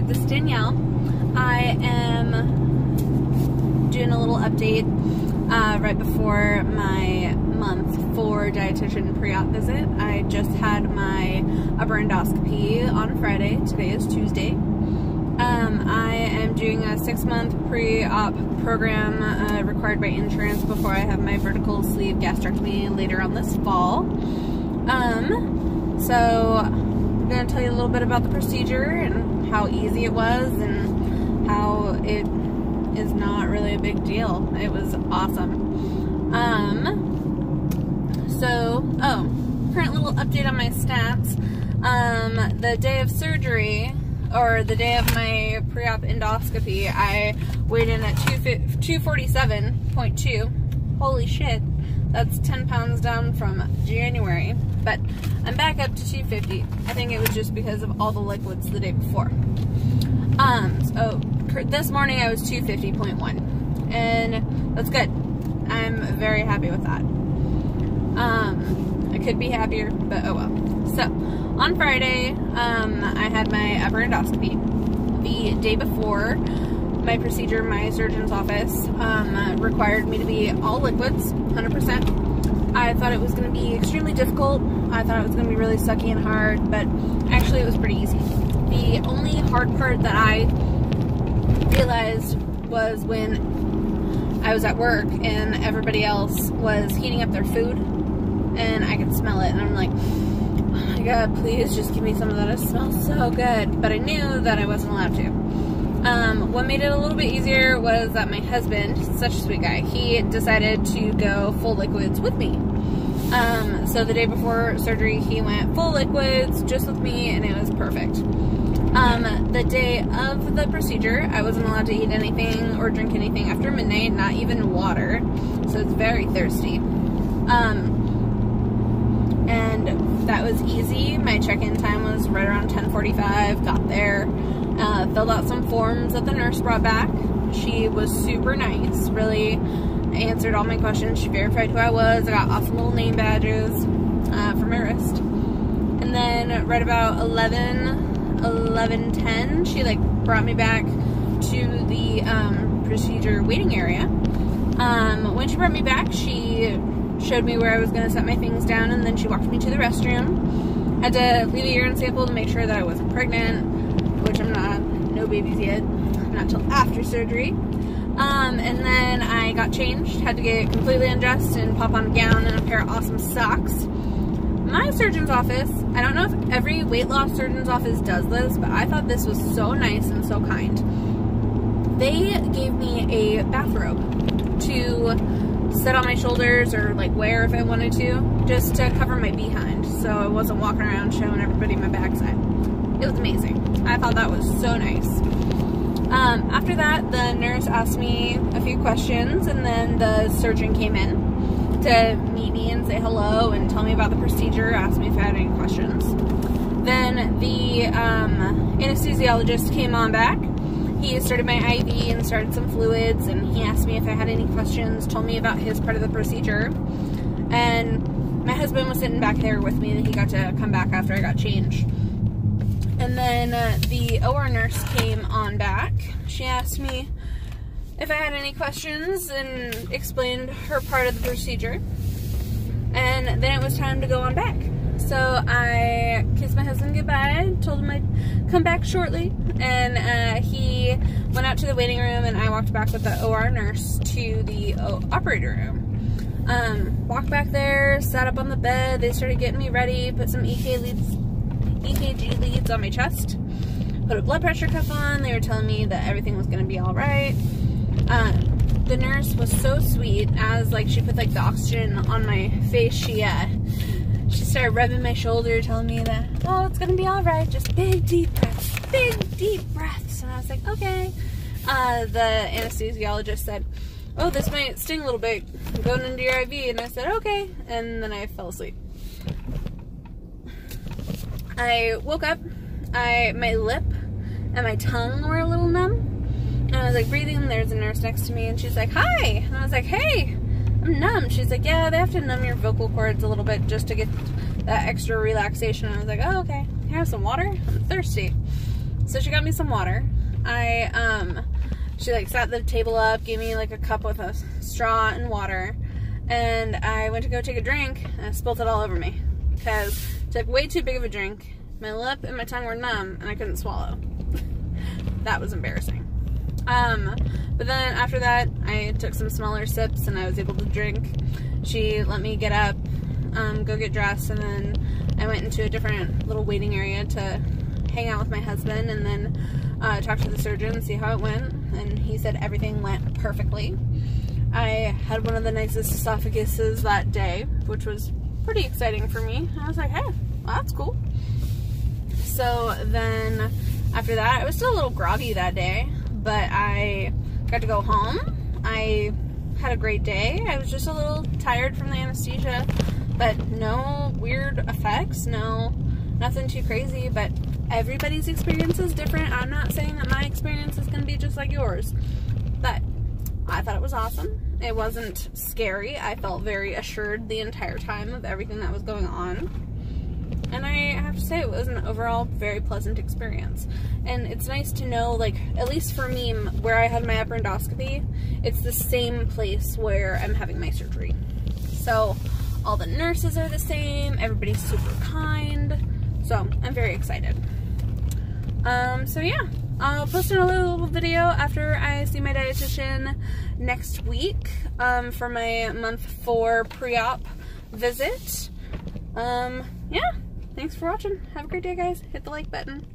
this is Danielle. I am doing a little update right before my month 4 dietitian pre-op visit. I just had my upper endoscopy on Friday. Today is Tuesday. I am doing a 6-month pre-op program required by insurance before I have my vertical sleeve gastrectomy later on this fall. So I'm going to tell you a little bit about the procedure and how easy it was and how it is not really a big deal. It was awesome. Current little update on my stats. The day of surgery, or the day of my pre-op endoscopy, I weighed in at 247.2. Holy shit, that's 10 pounds down from January, but I'm back up to 250. I think it was just because of all the liquids the day before. So this morning I was 250.1, and that's good. I'm very happy with that. I could be happier, but oh well. So, on Friday, I had my upper endoscopy. The day before my procedure, my surgeon's office required me to be all liquids, 100%. I thought it was going to be extremely difficult. I thought it was going to be really sucky and hard, but actually it was pretty easy. The only hard part that I realized was when I was at work and everybody else was heating up their food, and I could smell it, and I'm like, oh my god, please just give me some of that. It smells so good. But I knew that I wasn't allowed to. What made it a little bit easier was that my husband, such a sweet guy, he decided to go full liquids with me. So the day before surgery, he went full liquids just with me, and it was perfect. The day of the procedure, I wasn't allowed to eat anything or drink anything after midnight, not even water, so it's very thirsty. And that was easy. My check-in time was right around 10:45, got there, filled out some forms that the nurse brought back. She was super nice, really answered all my questions. She verified who I was. I got awesome little name badges for my wrist. And then right about 11:10, she brought me back to the procedure waiting area. When she brought me back, she showed me where I was going to set my things down, and then she walked me to the restroom. Had to leave a urine sample to make sure that I wasn't pregnant, which I'm not. No babies yet. Not till after surgery. And then I got changed. Had to get completely undressed and pop on a gown and a pair of awesome socks. My surgeon's office, I don't know if every weight loss surgeon's office does this, but I thought this was so nice and so kind. They gave me a bathrobe to sit on my shoulders or wear if I wanted to, just to cover my behind, so I wasn't walking around showing everybody my backside. It was amazing. I thought that was so nice. After that, the nurse asked me a few questions, and then the surgeon came in to meet me and say hello and tell me about the procedure, ask me if I had any questions. Then the anesthesiologist came on back. He started my IV and started some fluids, and he asked me if I had any questions, told me about his part of the procedure, and my husband was sitting back there with me, and he got to come back after I got changed. And then the OR nurse came on back. She asked me if I had any questions and explained her part of the procedure, and then it was time to go on back. So I kissed my husband goodbye, told him I'd come back shortly, and he went out to the waiting room, and I walked back with the OR nurse to the operator room. Walked back there, sat up on the bed, they started getting me ready, put some EKG leads on my chest, put a blood pressure cuff on. They were telling me that everything was going to be alright. The nurse was so sweet, as she put the oxygen on my face, she started rubbing my shoulder, telling me that, oh, it's gonna be alright, just big deep breaths, and I was like, okay. The anesthesiologist said, oh, this might sting a little bit, I'm going into your IV, and I said, okay, and then I fell asleep. I woke up, my lip and my tongue were a little numb, and I was breathing, and there's a nurse next to me, and she's like, hi, and I was like, hey, I'm numb. She's like, yeah, they have to numb your vocal cords a little bit just to get that extra relaxation. I was like, oh, okay. Can I have some water? I'm thirsty. So she got me some water. She like sat the table up, gave me like a cup with a straw and water, and I went to go take a drink and I spilled it all over me because I took way too big of a drink. My lip and my tongue were numb and I couldn't swallow. That was embarrassing. But then after that, I took some smaller sips and I was able to drink. She let me get up, go get dressed, and then I went into a different little waiting area to hang out with my husband and then talk to the surgeon and see how it went. And he said everything went perfectly. I had one of the nicest esophaguses that day, which was pretty exciting for me. I was like, hey, well, that's cool. So then after that, I was still a little groggy that day, but I got to go home. I had a great day. I was just a little tired from the anesthesia, but no weird effects, nothing too crazy, but everybody's experience is different. I'm not saying that my experience is going to be just like yours, but I thought it was awesome. It wasn't scary. I felt very assured the entire time of everything that was going on. And I have to say, it was an overall very pleasant experience. And it's nice to know, like, at least for me, where I had my upper endoscopy, it's the same place where I'm having my surgery. So all the nurses are the same, everybody's super kind, so I'm very excited. So yeah, I'll post another little video after I see my dietitian next week for my month 4 pre-op visit. Yeah, thanks for watching. Have a great day, guys. Hit the like button.